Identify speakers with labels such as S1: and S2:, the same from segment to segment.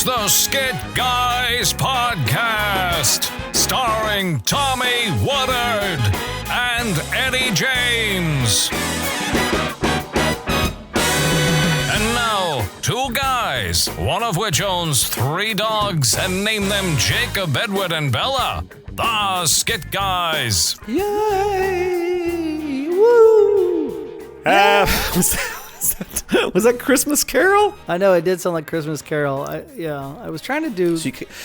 S1: the Skit Guys podcast, starring Tommy Woodard and Eddie James. And now, two guys, one of which owns 3 dogs, and name them Jacob, Edward, and Bella. The Skit Guys.
S2: Yay! Woo!
S3: Was that Christmas Carol?
S2: I know it did sound like Christmas Carol. I was trying to do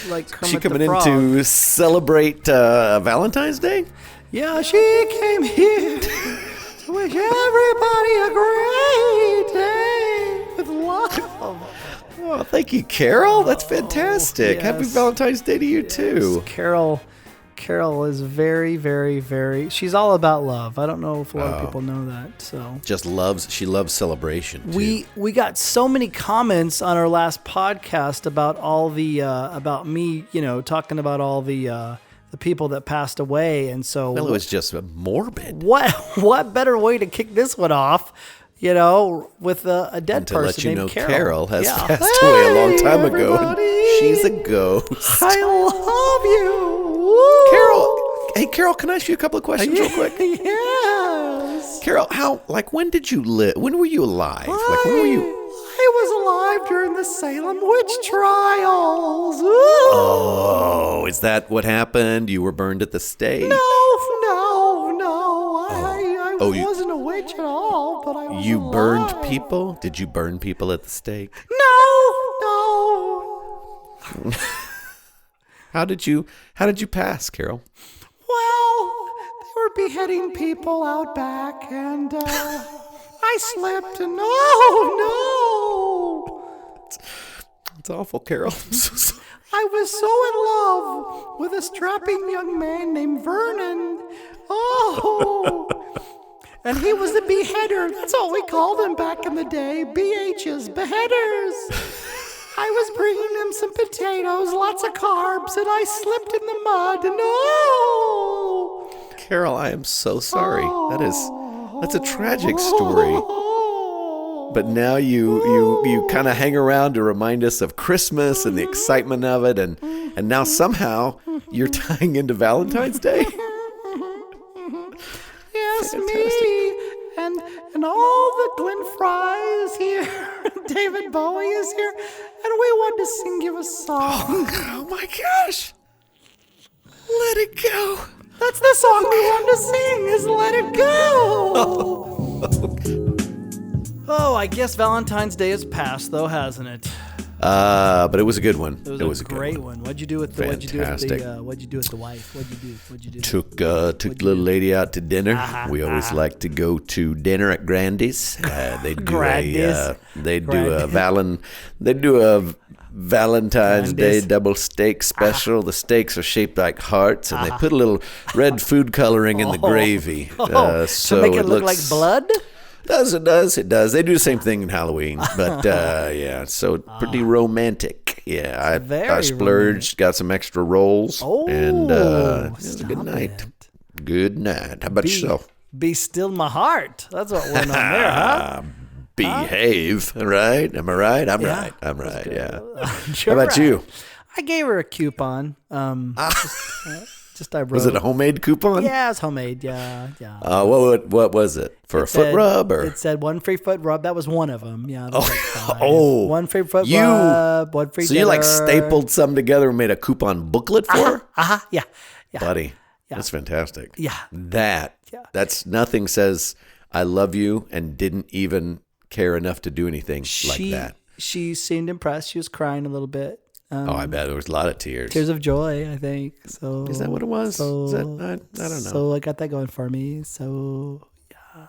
S2: like Kermit
S3: She coming
S2: the Frog.
S3: in to celebrate Valentine's Day?
S2: Yeah, she came here to wish everybody a great day with love.
S3: Oh, thank you, Carol. That's fantastic.
S2: yes.
S3: Happy Valentine's Day to you too.
S2: Carol is very, very, very. She's all about love. I don't know if a lot of people know that. So
S3: She loves celebration too.
S2: We got so many comments on our last podcast about all the about me, talking about all the people that passed away, and so
S3: Well, it was just morbid.
S2: What better way to kick this one off? With a dead
S3: To
S2: person
S3: let you
S2: named
S3: know,
S2: Carol.
S3: has passed away a long time ago, and she's a ghost.
S2: I love you. Woo.
S3: Carol, can I ask you a couple of questions real quick?
S2: Yes.
S3: Carol, when did you live? When were you alive? When were you?
S2: I was alive during the Salem witch trials. Ooh.
S3: Oh, is that what happened? You were burned at the stake?
S2: No. I
S3: Oh,
S2: wasn't a witch at all, but I was
S3: You
S2: alive.
S3: burned people? Did you burn people at the stake?
S2: No.
S3: How did you pass, Carol?
S2: Well, they were beheading people out back, and I slipped, and no.
S3: It's awful, Carol. I'm so sorry.
S2: I was so in love with a strapping young man named Vernon. Oh. And he was a beheader. That's all we called him back in the day. BHs, beheaders. I was bringing him some potatoes, lots of carbs, and I slipped in the mud. No!
S3: Carol, I am so sorry. That's a tragic story. But now you kind of hang around to remind us of Christmas and the excitement of it, and now somehow you're tying into Valentine's Day.
S2: Yes,
S3: Fantastic.
S2: me. And all the Glenn Fry is here. David Bowie is here. And we want to sing you a song.
S3: Oh my gosh. Let it go.
S2: That's the song we want to sing, is Let It Go. Oh, I guess Valentine's Day has passed, though, hasn't it?
S3: But it was a good one.
S2: It was a great one. What'd you do with the wife? What'd you do?
S3: Took the little lady out to dinner. We always like to go to dinner at Grandy's. They do a Valentine's Day double steak special. The steaks are shaped like hearts, and they put a little red food coloring in the gravy,
S2: to make it look like blood.
S3: It does. They do the same thing in Halloween, but so pretty romantic. Yeah, I splurged,
S2: romantic.
S3: got some extra rolls, and it was a good
S2: stop
S3: night.
S2: it.
S3: Good night. How about yourself?
S2: Be still my heart. That's what went on there, huh?
S3: Behave, right? Am I right? I'm
S2: Yeah.
S3: right. I'm right. Yeah.
S2: Sure
S3: How about you?
S2: I gave her a coupon. Just I wrote.
S3: Was it a homemade coupon?
S2: Yeah, it's homemade. Yeah.
S3: What was it? For a foot rub or?
S2: It said 1 free foot rub. That was one of them. Yeah.
S3: Oh.
S2: 1 free foot rub. 1 free.
S3: So you like stapled some together and made a coupon booklet for her?
S2: Yeah.
S3: Buddy, that's fantastic.
S2: Yeah.
S3: That's nothing says I love you and didn't even care enough to do anything like that.
S2: She seemed impressed. She was crying a little bit.
S3: I bet there was a lot of tears.
S2: Tears of joy, I think. So
S3: Is that what it was?
S2: So,
S3: I don't know.
S2: So I got that going for me. So yeah.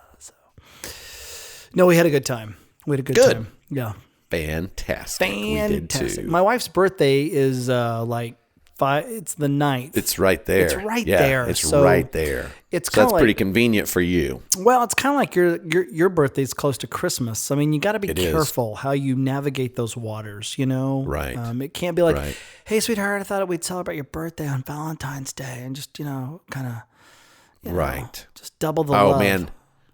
S2: No, we had a good time. Good time. Yeah.
S3: Fantastic. We did too.
S2: My wife's birthday is it's the 9th.
S3: It's right there.
S2: It's right there.
S3: It's
S2: So
S3: right there.
S2: It's
S3: So
S2: kind
S3: that's
S2: of
S3: pretty convenient for you.
S2: Well, it's kind of like your birthday's close to Christmas. I mean, you got to be careful how you navigate those waters,
S3: Right.
S2: It can't be like,
S3: Right.
S2: hey, sweetheart, I thought we'd celebrate your birthday on Valentine's Day and just, kind of,
S3: Right.
S2: just double the love.
S3: Oh, man.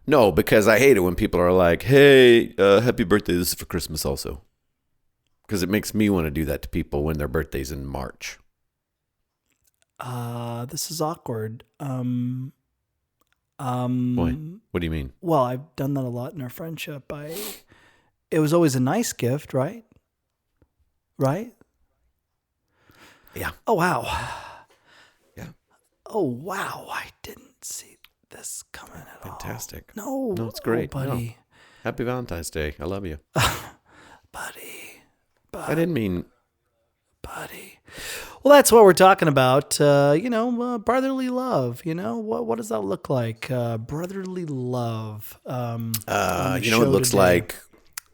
S3: No, because I hate it when people are like, hey, happy birthday. This is for Christmas also. Because it makes me want to do that to people when their birthday's in March.
S2: This is awkward.
S3: Boy, what do you mean?
S2: Well, I've done that a lot in our friendship. It was always a nice gift, right? Right?
S3: Yeah.
S2: Oh, wow.
S3: Yeah.
S2: Oh, wow. I didn't see this coming at all.
S3: Fantastic.
S2: No.
S3: No, it's great.
S2: Oh, buddy.
S3: No. Happy Valentine's Day. I love you.
S2: Buddy.
S3: I didn't mean...
S2: Buddy. Well, that's what we're talking about. Brotherly love. What does that look like? Brotherly love.
S3: it looks like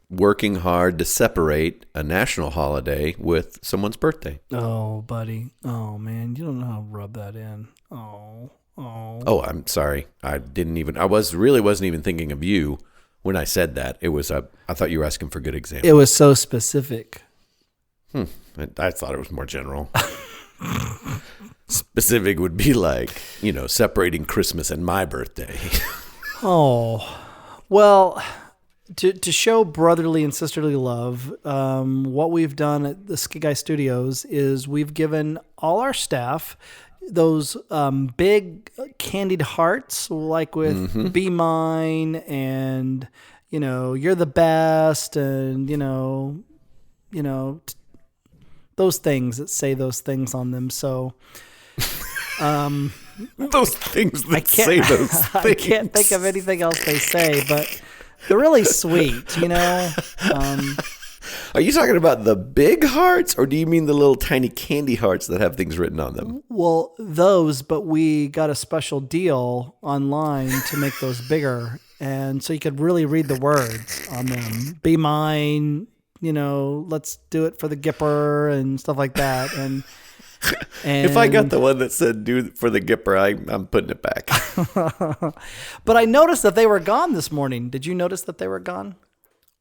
S3: working hard to separate a national holiday with someone's birthday.
S2: Oh, buddy. Oh, man. You don't know how to rub that in. Oh.
S3: Oh, I'm sorry. I wasn't even thinking of you when I said that. I thought you were asking for good examples.
S2: It was so specific.
S3: I thought it was more general. Specific would be like, separating Christmas and my birthday.
S2: Oh, well, to show brotherly and sisterly love, what we've done at the Skit Guys Studios is we've given all our staff those big candied hearts, like with Be Mine and, You're the Best and, those things that say those things on them. So,
S3: those things that say those things.
S2: I can't think of anything else they say, but they're really sweet,
S3: Are you talking about the big hearts, or do you mean the little tiny candy hearts that have things written on them?
S2: Well, those, but we got a special deal online to make those bigger. And so you could really read the words on them. Be Mine, let's do it for the Gipper and stuff like that. And
S3: if I got the one that said do it for the Gipper, I'm putting it back.
S2: But I noticed that they were gone this morning. Did you notice that they were gone?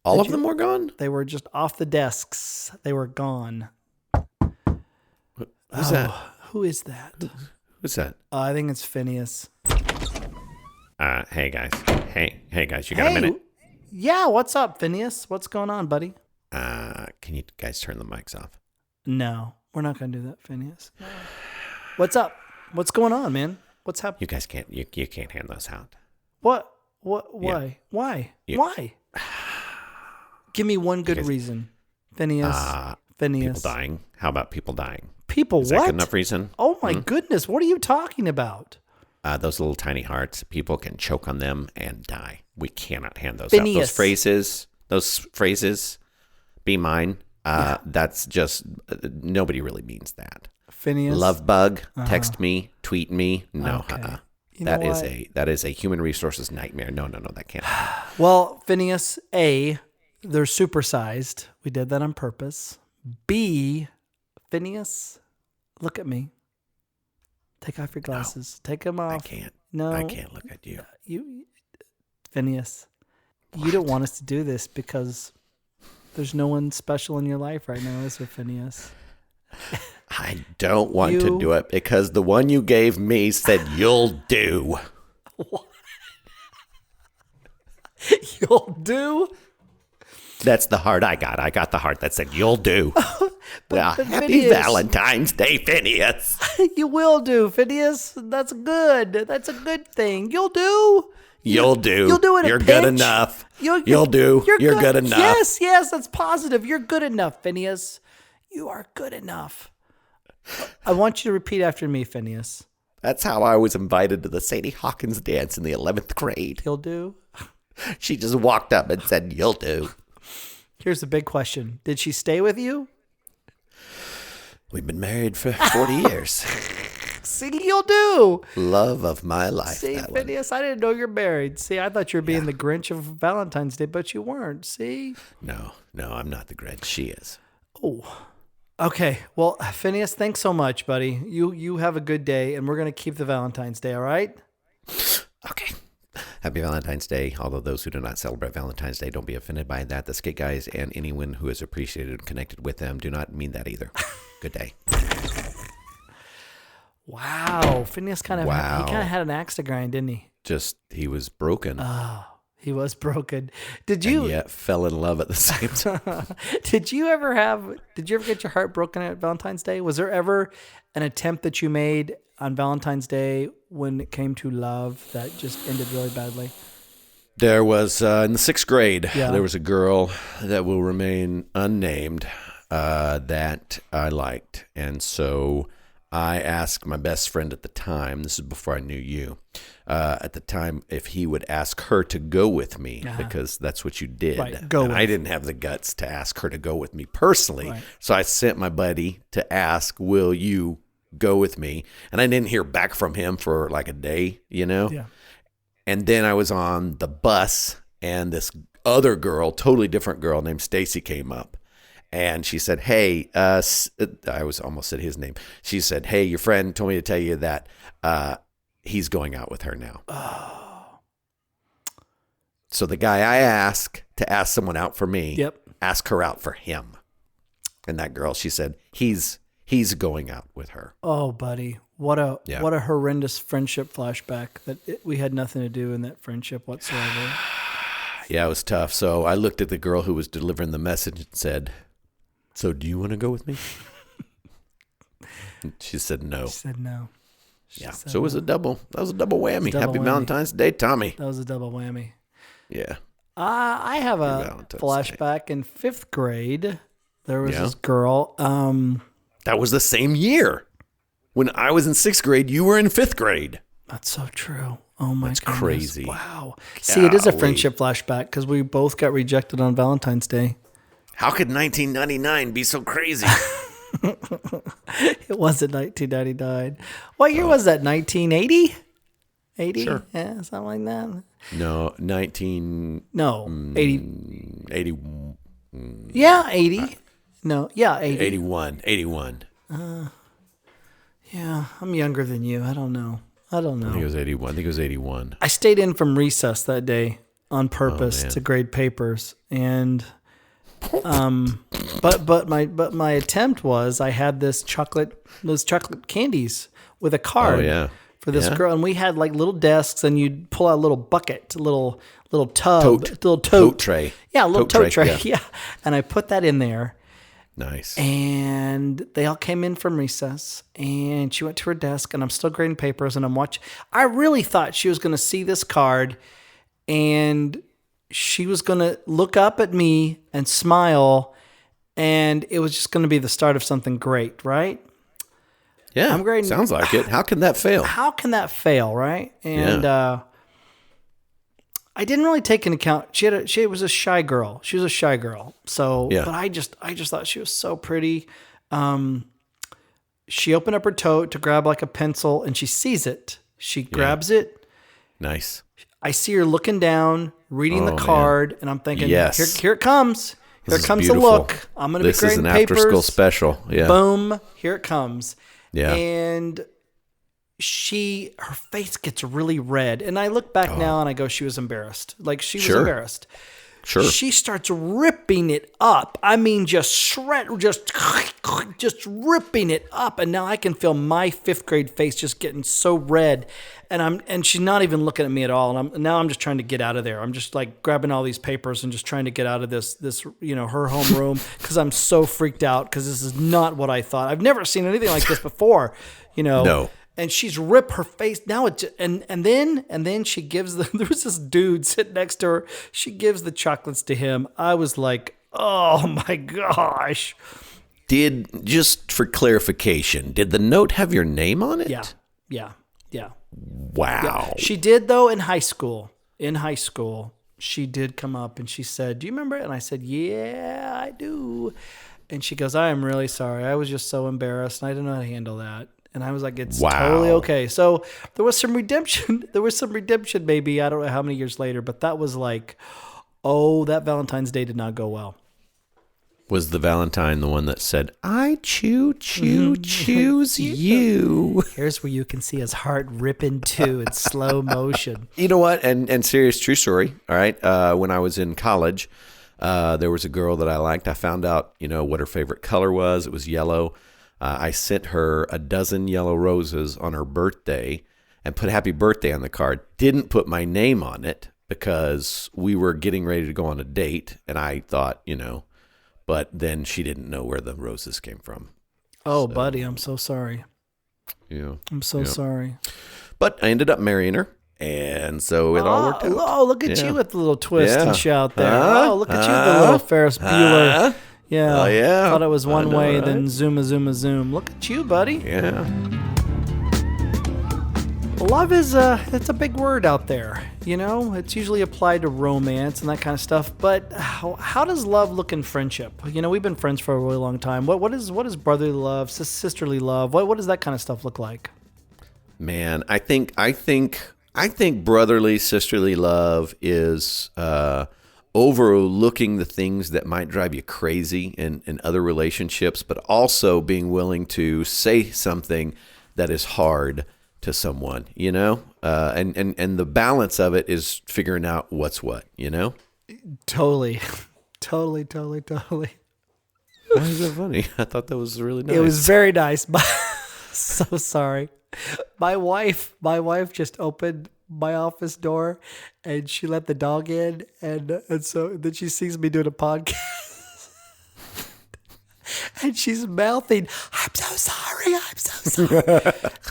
S3: All of them were gone?
S2: They were just off the desks. They were gone.
S3: Who's that?
S2: Who is that?
S3: Who's that?
S2: I think it's Phineas.
S3: Hey guys. Hey guys, you got a minute?
S2: Yeah, what's up, Phineas? What's going on, buddy?
S3: Can you guys turn the mics off?
S2: No, we're not going to do that, Phineas. No. What's up? What's going on, man? What's happening?
S3: You guys can't. You can't hand those out.
S2: What? Why?
S3: Yeah.
S2: Why?
S3: Yeah.
S2: Why? Give me one good reason, Phineas. Phineas.
S3: People dying. How about people dying?
S2: People
S3: Is
S2: what?
S3: that good enough reason?
S2: Oh my goodness! What are you talking about?
S3: Those little tiny hearts. People can choke on them and die. We cannot hand those
S2: Phineas.
S3: out. Those phrases. Be mine. That's just nobody really means that.
S2: Phineas.
S3: Love bug. Text me. Tweet me. No.
S2: Okay. You
S3: That
S2: know
S3: is
S2: what?
S3: that is a human resources nightmare. No, that can't happen.
S2: Well, Phineas, A, they're supersized. We did that on purpose. B, Phineas, look at me. Take off your glasses. Take them off.
S3: I can't.
S2: No.
S3: I can't look at you.
S2: Phineas, you don't want us to do this because there's no one special in your life right now, is there, Phineas?
S3: I don't want to do it because the one you gave me said you'll do.
S2: What? You'll do?
S3: That's the heart I got. I got the heart that said you'll do.
S2: But
S3: Happy
S2: Phineas.
S3: Valentine's Day, Phineas.
S2: You will do, Phineas. That's good. That's a good thing. You'll do.
S3: You'll do.
S2: You'll do it.
S3: You're good enough. You'll do. You're good enough.
S2: Yes, that's positive. You're good enough, Phineas. You are good enough. I want you to repeat after me, Phineas.
S3: That's how I was invited to the Sadie Hawkins dance in the 11th grade.
S2: You'll do.
S3: She just walked up and said, you'll do.
S2: Here's the big question. Did she stay with you?
S3: We've been married for 40 years.
S2: See, you'll do.
S3: Love of my life.
S2: See,
S3: that one.
S2: Phineas, I didn't know you're married. See, I thought you were being the Grinch of Valentine's Day, but you weren't. See?
S3: No, I'm not the Grinch. She is.
S2: Oh. Okay. Well, Phineas, thanks so much, buddy. You have a good day, and we're going to keep the Valentine's Day, all right?
S3: Okay. Happy Valentine's Day. Although those who do not celebrate Valentine's Day, don't be offended by that. The Skit Guys and anyone who is appreciated and connected with them do not mean that either. Good day.
S2: Wow. Phineas kind of had an axe to grind, didn't he?
S3: Just, he was broken.
S2: He was broken. Did
S3: and
S2: you
S3: yet fell in love at the same time.
S2: did you ever get your heart broken at Valentine's Day? Was there ever an attempt that you made on Valentine's Day when it came to love that just ended really badly?
S3: There was, in the 6th grade,
S2: Yeah.
S3: there was a girl that will remain unnamed that I liked. And so I asked my best friend at the time, this is before I knew you, at the time, if he would ask her to go with me, because that's what you did.
S2: Right,
S3: and I didn't have the guts to ask her to go with me personally.
S2: Right.
S3: So I sent my buddy to ask, will you go with me? And I didn't hear back from him for like a day,
S2: Yeah.
S3: And then I was on the bus, and this other girl, totally different girl named Stacy, came up. And she said, hey, I almost said his name. She said, hey, your friend told me to tell you that he's going out with her now.
S2: Oh.
S3: So the guy I asked to ask someone out for me,
S2: Yep.
S3: asked her out for him. And that girl, she said, he's going out with her.
S2: Oh, buddy. What a horrendous friendship flashback we had nothing to do in that friendship whatsoever.
S3: Yeah, it was tough. So I looked at the girl who was delivering the message and said, so do you want to go with me? And she said no.
S2: She said no.
S3: So it was that was a double whammy. Happy
S2: whammy.
S3: Valentine's Day, Tommy.
S2: That was a double whammy.
S3: Yeah.
S2: I have a
S3: Valentine's
S2: flashback in 5th grade. There was
S3: Yeah.
S2: this girl.
S3: That was the same year. When I was in 6th grade, you were in 5th grade.
S2: That's so true. Oh my
S3: That's
S2: goodness.
S3: crazy.
S2: Wow. See, it is a
S3: Golly.
S2: friendship flashback because we both got rejected on Valentine's Day.
S3: How could 1999 be so crazy?
S2: It wasn't 1999. What year was that? 1980? 80?
S3: Sure.
S2: Yeah, something like that.
S3: No, 80.
S2: Yeah, 80. No, yeah, 80.
S3: 81.
S2: Yeah, I'm younger than you. I don't know.
S3: I think it was 81.
S2: I stayed in from recess that day on purpose
S3: man.
S2: to grade papers, and but my attempt was I had those chocolate candies with a card for this girl, and we had like little desks, and you'd pull out a little bucket, a little tub, little tote
S3: tray.
S2: Yeah, a little tote tray.
S3: Yeah.
S2: Yeah, and I put that in there.
S3: Nice.
S2: And they all came in from recess, and she went to her desk, and I'm still grading papers, and I'm watching. I really thought she was going to see this card, and she was going to look up at me and smile, and it was just going to be the start of something great, right?
S3: Yeah,
S2: I'm grading.
S3: sounds like it. How can that fail?
S2: How can that fail, right? And I didn't really take into account. She was a shy girl. She was a shy girl. So,
S3: Yeah.
S2: but I just thought she was so pretty. She opened up her tote to grab like a pencil, and she sees it. She grabs it.
S3: Nice.
S2: I see her looking down, reading the
S3: Oh,
S2: card, and I'm thinking,
S3: Yes.
S2: here it comes. Here
S3: This is
S2: comes the
S3: beautiful.
S2: look. I'm going to be
S3: This is
S2: grading
S3: an
S2: papers.
S3: after-school special. Yeah.
S2: Boom. Here it comes.
S3: Yeah.
S2: And her face gets really red. And I look back now and I go, she was embarrassed. Like she was embarrassed.
S3: Sure.
S2: She starts ripping it up. I mean, just ripping it up. And now I can feel my 5th grade face just getting so red. And she's not even looking at me at all. And I'm just trying to get out of there. I'm just like grabbing all these papers and just trying to get out of this her homeroom because I'm so freaked out because this is not what I thought. I've never seen anything like this before,
S3: No.
S2: And she's ripped her face. Now and then she gives there was this dude sitting next to her. She gives the chocolates to him. I was like, oh my gosh.
S3: Just for clarification, did the note have your name on it?
S2: Yeah.
S3: Wow.
S2: She did though in high school. She did come up and she said, "Do you remember it?" And I said, "Yeah, I do." And she goes, "I am really sorry. I was just so embarrassed and I didn't know how to handle that." And I was like, it's totally okay. So there was some redemption. Maybe, I don't know how many years later, but that was like, that Valentine's Day did not go well.
S3: Was the Valentine the one that said, I choose you?
S2: Here's where you can see his heart ripping too in slow motion.
S3: You know what? And serious true story. All right. When I was in college, there was a girl that I liked. I found out, what her favorite color was. It was yellow. I sent her a dozen yellow roses on her birthday and put happy birthday on the card. Didn't put my name on it because we were getting ready to go on a date, and I thought, but then she didn't know where the roses came from.
S2: Oh, so, buddy, I'm so sorry.
S3: Yeah.
S2: I'm so sorry.
S3: But I ended up marrying her, and so it all worked out.
S2: Oh, look at you with the little twist and shout there. Oh, look at you, the little Ferris Bueller. Yeah.
S3: Oh, yeah.
S2: Thought it was one way, right? Then zoom. Look at you, buddy.
S3: Yeah.
S2: Love is it's a big word out there. It's usually applied to romance and that kind of stuff. But how does love look in friendship? We've been friends for a really long time. What is brotherly love, sisterly love? What does that kind of stuff look like?
S3: Man, I think brotherly, sisterly love is overlooking the things that might drive you crazy in other relationships, but also being willing to say something that is hard to someone, and the balance of it is figuring out what's what,
S2: Totally.
S3: Why is that funny? I thought that was really nice.
S2: It was very nice. So sorry. My wife just opened my office door and she let the dog in, and so then she sees me doing a podcast. And she's mouthing, I'm so sorry.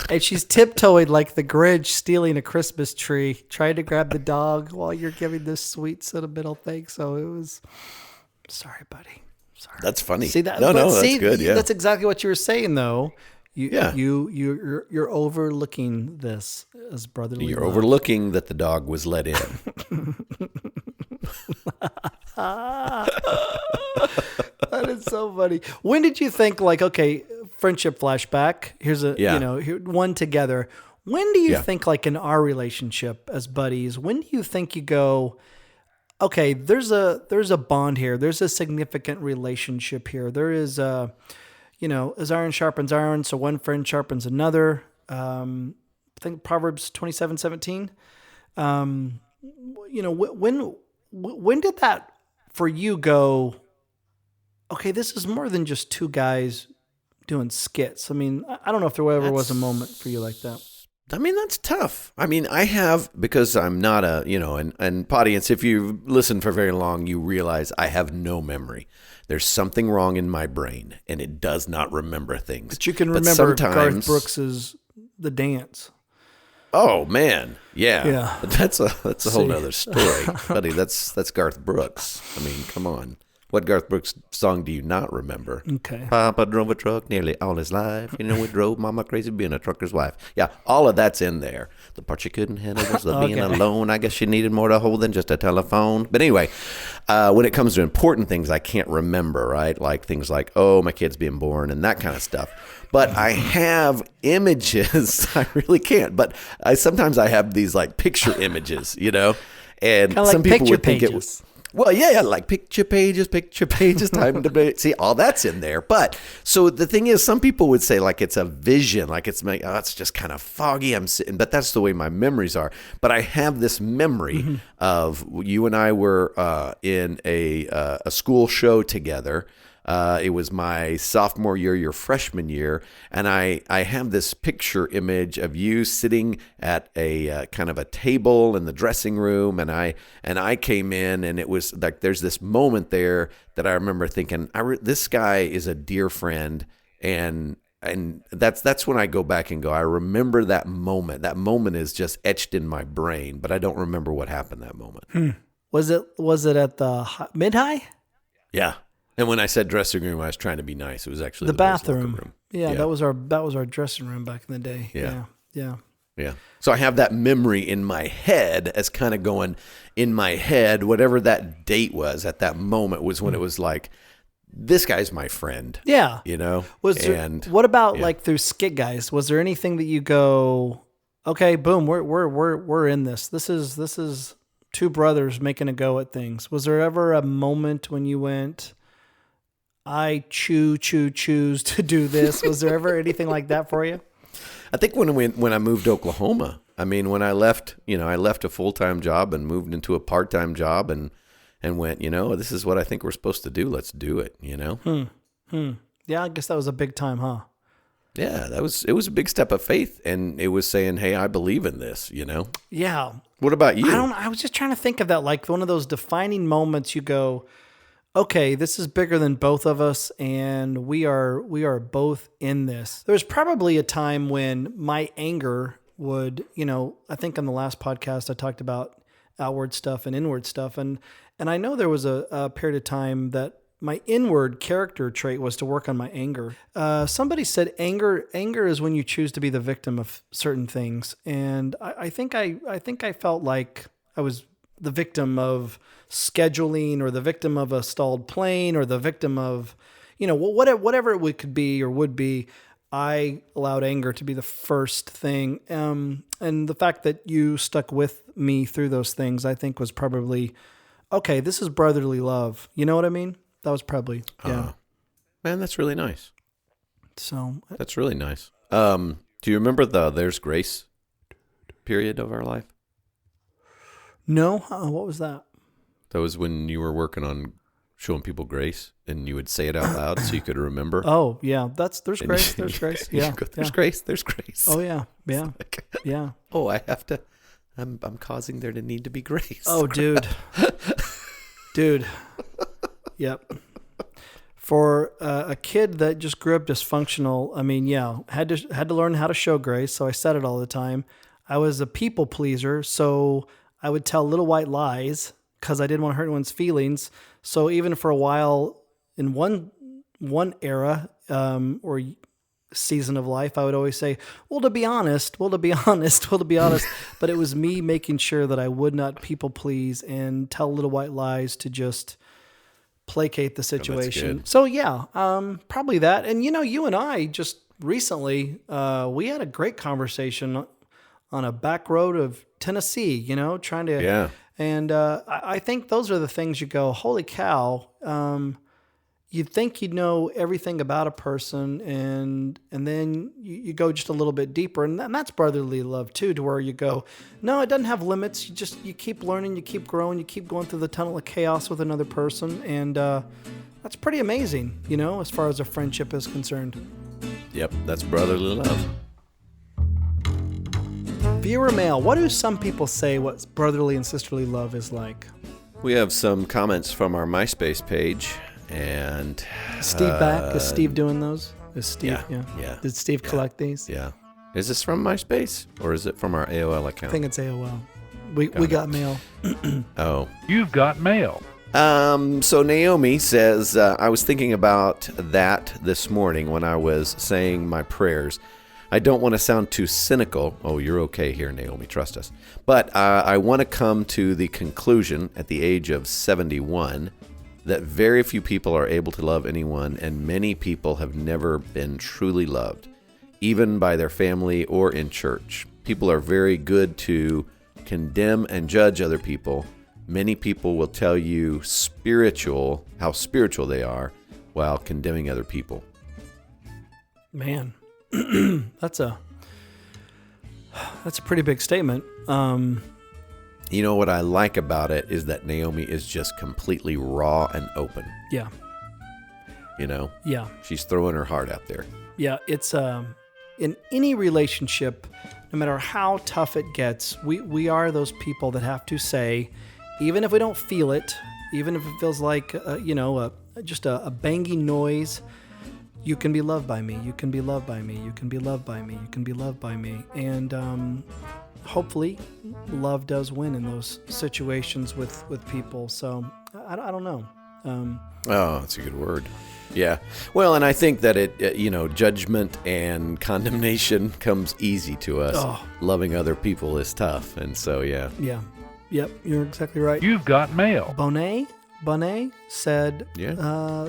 S2: And she's tiptoeing like the Grinch stealing a Christmas tree, trying to grab the dog while you're giving this sweet sentimental thing. So it was, sorry, buddy. Sorry.
S3: That's funny.
S2: See that?
S3: No, that's good. Yeah,
S2: that's exactly what you were saying, though. You're overlooking this as brotherly.
S3: You're
S2: love.
S3: overlooking that the dog was let in.
S2: That is so funny. When did you think, friendship flashback? Here's one together. When do you think, in our relationship as buddies, when do you think you go, okay, there's a bond here. There's a significant relationship here. There is as iron sharpens iron, so one friend sharpens another. I think Proverbs 27:17. When did that for you go, okay, this is more than just two guys doing skits? I mean, I don't know if there ever was a moment for you like that.
S3: I mean, that's tough. I mean, I have, because I'm not and audience, if you listen for very long, you realize I have no memory. There's something wrong in my brain, and it does not remember things.
S2: But you can remember Garth Brooks's The Dance.
S3: Oh man, yeah.
S2: Yeah.
S3: But that's a whole nother story, buddy. That's Garth Brooks. I mean, come on. What Garth Brooks song do you not remember?
S2: Okay.
S3: Papa drove a truck nearly all his life. We drove Mama crazy being a trucker's wife. Yeah, all of that's in there. The part she couldn't handle was the being alone. I guess she needed more to hold than just a telephone. But anyway, when it comes to important things, I can't remember, right? Like things like, oh, my kid's being born and that kind of stuff. But I have images. I really can't. But sometimes I have these picture images, and some people would think it was. Well, yeah, like picture pages, time to see, all that's in there. But so the thing is, some people would say it's a vision, it's just kind of foggy. I'm sitting, but that's the way my memories are. But I have this memory of you and I were in a school show together. It was my sophomore year, your freshman year, and I have this picture image of you sitting at a kind of a table in the dressing room, and I came in, and it was like there's this moment there that I remember thinking, this guy is a dear friend, and that's when I go back and go, I remember that moment. That moment is just etched in my brain, but I don't remember what happened that moment.
S2: Was it at the mid-high?
S3: Yeah. And when I said dressing room, I was trying to be nice. It was actually
S2: the bathroom. Room. Yeah, that was our dressing room back in the day. Yeah.
S3: So I have that memory in my head as kind of going in my head. Whatever that date was at that moment was when it was like, this guy's my friend.
S2: Yeah. What about through Skit Guys? Was there anything that you go, okay, boom, we're in this. This is two brothers making a go at things. Was there ever a moment when you went, I choose to do this? Was there ever anything like that for you?
S3: I think when I moved to Oklahoma, I mean, when I left a full-time job and moved into a part-time job and went, this is what I think we're supposed to do. Let's do it,
S2: Yeah, I guess that was a big time, huh?
S3: Yeah, it was a big step of faith, and it was saying, "Hey, I believe in this."
S2: Yeah.
S3: What about you?
S2: I was just trying to think of that, like one of those defining moments you go, okay, this is bigger than both of us, and we are both in this. There was probably a time when my anger would, I think on the last podcast I talked about outward stuff and inward stuff, and I know there was a period of time that my inward character trait was to work on my anger. Somebody said anger is when you choose to be the victim of certain things, and I think I felt like I was the victim of scheduling, or the victim of a stalled plane, or the victim of, whatever it could be or would be. I allowed anger to be the first thing, and the fact that you stuck with me through those things, I think, was probably okay. This is brotherly love. You know what I mean? That was probably, yeah.
S3: Man, that's really nice.
S2: So
S3: that's really nice. Do you remember the "There's Grace" period of our life?
S2: No, what was that?
S3: That was when you were working on showing people grace, and you would say it out loud so you could remember.
S2: Oh yeah, there's grace. There's grace. Yeah,
S3: go, there's grace. There's grace.
S2: Oh yeah, yeah.
S3: Oh, I have to. I'm causing there to need to be grace.
S2: Oh, dude. Yep. For a kid that just grew up dysfunctional, I mean, yeah, had to learn how to show grace. So I said it all the time. I was a people pleaser, so I would tell little white lies because I didn't want to hurt anyone's feelings. So even for a while, in one era or season of life, I would always say, well, to be honest. But it was me making sure that I would not people please and tell little white lies to just placate the situation. So yeah, probably that. And you and I just recently, we had a great conversation on a back road of Tennessee, trying to,
S3: yeah.
S2: And I think those are the things you go, holy cow. You'd think you'd know everything about a person, and then you go just a little bit deeper, and that's brotherly love too, to where you go, no, it doesn't have limits. You keep learning, you keep growing, you keep going through the tunnel of chaos with another person, and that's pretty amazing, as far as a friendship is concerned.
S3: Yep, that's brotherly love.
S2: Viewer mail. What do some people say what brotherly and sisterly love is like?
S3: We have some comments from our MySpace page. And
S2: is Steve back? Is Steve doing those? Is Steve?
S3: Yeah.
S2: Did Steve collect these?
S3: Yeah. Is this from MySpace or is it from our AOL account?
S2: I think it's AOL. We got mail.
S3: Oh.
S4: You've got mail.
S3: So Naomi says, I was thinking about that this morning when I was saying my prayers. I don't want to sound too cynical. Oh, you're okay here, Naomi. Trust us. But I want to come to the conclusion at the age of 71 that very few people are able to love anyone, and many people have never been truly loved, even by their family or in church. People are very good to condemn and judge other people. Many people will tell you how spiritual they are, while condemning other people.
S2: Man, that's a pretty big statement.
S3: You know what I like about it is that Naomi is just completely raw and open.
S2: Yeah.
S3: Yeah. She's throwing her heart out there.
S2: Yeah, it's in any relationship, no matter how tough it gets, we are those people that have to say, even if we don't feel it, even if it feels like just a banging noise, you can be loved by me. You can be loved by me. You can be loved by me. You can be loved by me. And hopefully love does win in those situations with people. So I don't know.
S3: Oh, that's a good word. Yeah. Well, and I think that it, judgment and condemnation comes easy to us.
S2: Oh.
S3: Loving other people is tough. And so, yeah.
S2: Yeah. Yep. You're exactly right.
S4: You've got mail.
S2: Bonet said,
S3: yeah.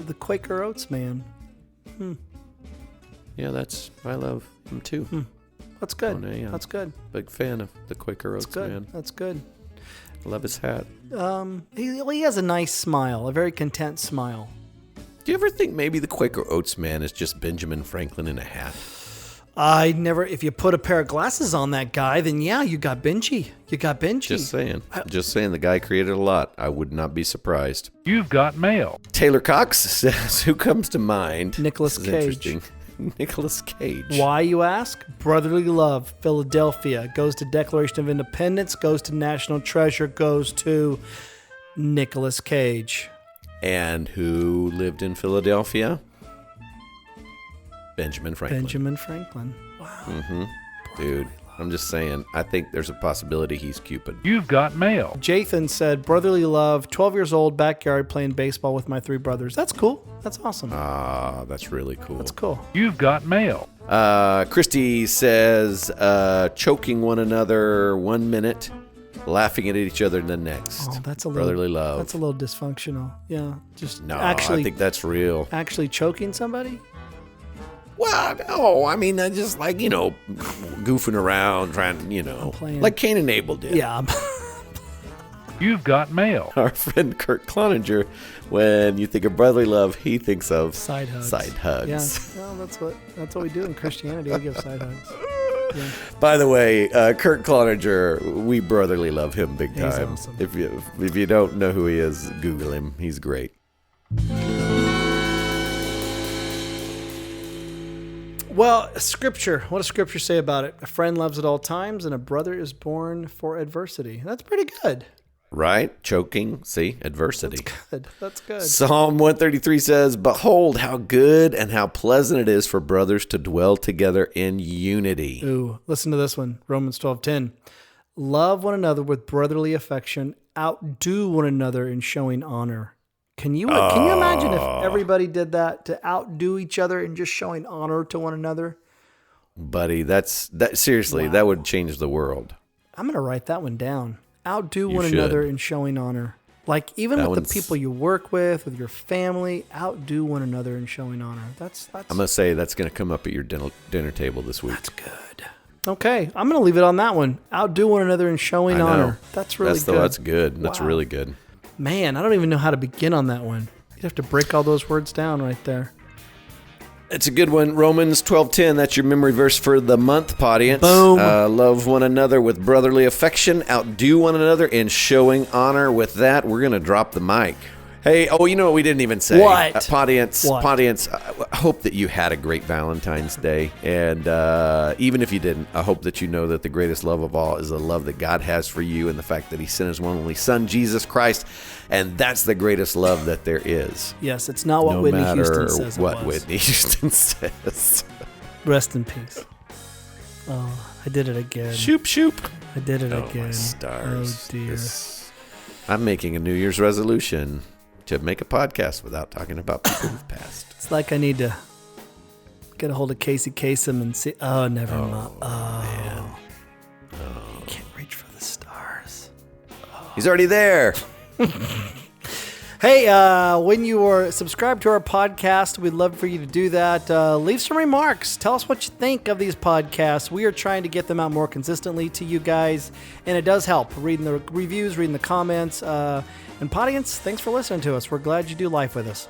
S2: The Quaker Oats man.
S3: Yeah, I love him too.
S2: That's good.
S3: Bonet, yeah.
S2: That's good.
S3: Big fan of the Quaker Oats man.
S2: That's good.
S3: Love his hat.
S2: He has a nice smile, a very content smile.
S3: Do you ever think maybe the Quaker Oats man is just Benjamin Franklin in a hat?
S2: If you put a pair of glasses on that guy, then yeah, you got Benji.
S3: Just saying. The guy created a lot. I would not be surprised.
S4: You've got mail.
S3: Taylor Cox says, who comes to mind?
S2: Nicolas Cage.
S3: Interesting. Nicolas Cage.
S2: Why, you ask? Brotherly Love, Philadelphia. Goes to Declaration of Independence. Goes to National Treasure. Goes to Nicolas Cage.
S3: And who lived in Philadelphia? Benjamin Franklin.
S2: Benjamin Franklin. Wow.
S3: Dude, I'm just saying, I think there's a possibility he's Cupid.
S4: You've got mail.
S2: Jathan said, Brotherly Love, 12 years old, backyard playing baseball with my 3 brothers. That's cool. That's awesome.
S3: Ah, that's really cool.
S2: That's cool.
S4: You've got mail.
S3: Christy says, choking one another 1 minute, laughing at each other the next.
S2: Oh, that's a
S3: Brotherly love.
S2: That's a little dysfunctional. Yeah, just
S3: No,
S2: actually,
S3: I think that's real.
S2: actually choking somebody.
S3: Well, no, I mean, I just like, goofing around, trying,
S2: playing.
S3: like Cain and Abel did.
S2: Yeah.
S4: You've got mail.
S3: Our friend Kurt Cloninger, when you think of brotherly love, he thinks of
S2: Side hugs.
S3: Side hugs.
S2: Yeah, well, that's what we do in Christianity. We give side hugs. Yeah.
S3: By the way, Kurt Cloninger, we brotherly love him big
S2: He's
S3: time.
S2: awesome.
S3: If you don't know who he is, Google him. He's great.
S2: Well, Scripture. What does Scripture say about it? A friend loves at all times, and a brother is born for adversity. That's pretty good.
S3: Right? Choking. See? Adversity.
S2: Good. That's good.
S3: Psalm 133 says, Behold how good and how pleasant it is for brothers to dwell together in unity.
S2: Ooh, listen to this one. Romans 12:10. Love one another with brotherly affection. Outdo one another in showing honor. Can you imagine if everybody did that, to outdo each other in just showing honor to one another?
S3: Buddy, that seriously, that would change the world.
S2: I'm going to write that one down. Outdo
S3: You
S2: one
S3: should.
S2: another in showing honor. Like even
S3: That
S2: with the
S3: one's-
S2: people you work with your family, outdo one another in showing honor. That's
S3: I'm going to say that's going to come up at your dinner table this week.
S2: That's good. Okay, I'm going to leave it on that one. Outdo one another in showing
S3: I know.
S2: honor. That's really good.
S3: That's good. That's
S2: Wow.
S3: really good.
S2: Man, I don't even know how to begin on that one. You'd have to break all those words down right there.
S3: It's a good one. Romans 12:10. That's your memory verse for the month, audience.
S2: Boom.
S3: Love one another with brotherly affection. Outdo one another in showing honor. With that, we're going to drop the mic. Hey, you know what we didn't even say?
S2: What?
S3: Audience,
S2: What?
S3: I hope that you had a great Valentine's Day. And even if you didn't, I hope that you know that the greatest love of all is the love that God has for you and the fact that he sent his one and only son, Jesus Christ. And that's the greatest love that there is.
S2: Yes, it's not what
S3: No
S2: Whitney
S3: matter
S2: Houston says it
S3: what
S2: was.
S3: Whitney Houston says.
S2: Rest in peace. Oh, I did it again.
S3: Shoop, shoop.
S2: I did it
S3: Oh,
S2: again.
S3: my stars.
S2: Oh, dear.
S3: I'm making a New Year's resolution to make a podcast without talking about people who've passed.
S2: It's like I need to get a hold of Casey Kasem and see. Oh, never mind.
S3: Man.
S2: You can't reach for the stars.
S3: He's already there.
S2: Hey, when you are subscribed to our podcast, we'd love for you to do that. Leave some remarks. Tell us what you think of these podcasts. We are trying to get them out more consistently to you guys, and it does help. Reading the reviews, reading the comments. And Podians, thanks for listening to us. We're glad you do life with us.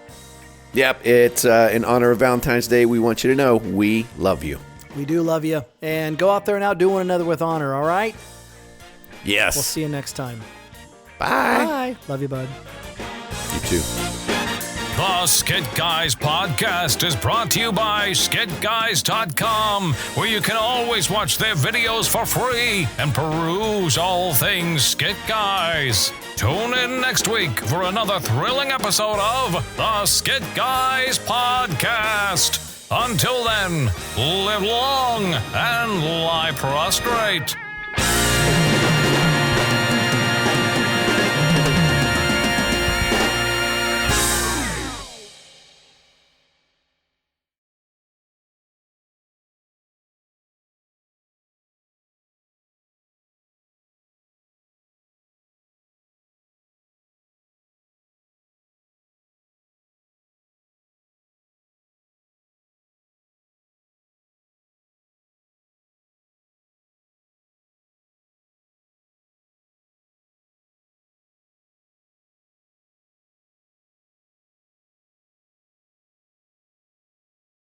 S3: Yep, it's in honor of Valentine's Day. We want you to know we love you.
S2: We do love you. And go out there and outdo one another with honor, all right?
S3: Yes.
S2: We'll see you next time.
S3: Bye.
S2: Bye. Love you, bud.
S3: You too.
S1: The Skit Guys podcast is brought to you by skitguys.com, where you can always watch their videos for free and peruse all things Skit Guys. Tune in next week for another thrilling episode of the Skit Guys podcast. Until then, live long and lie prostrate.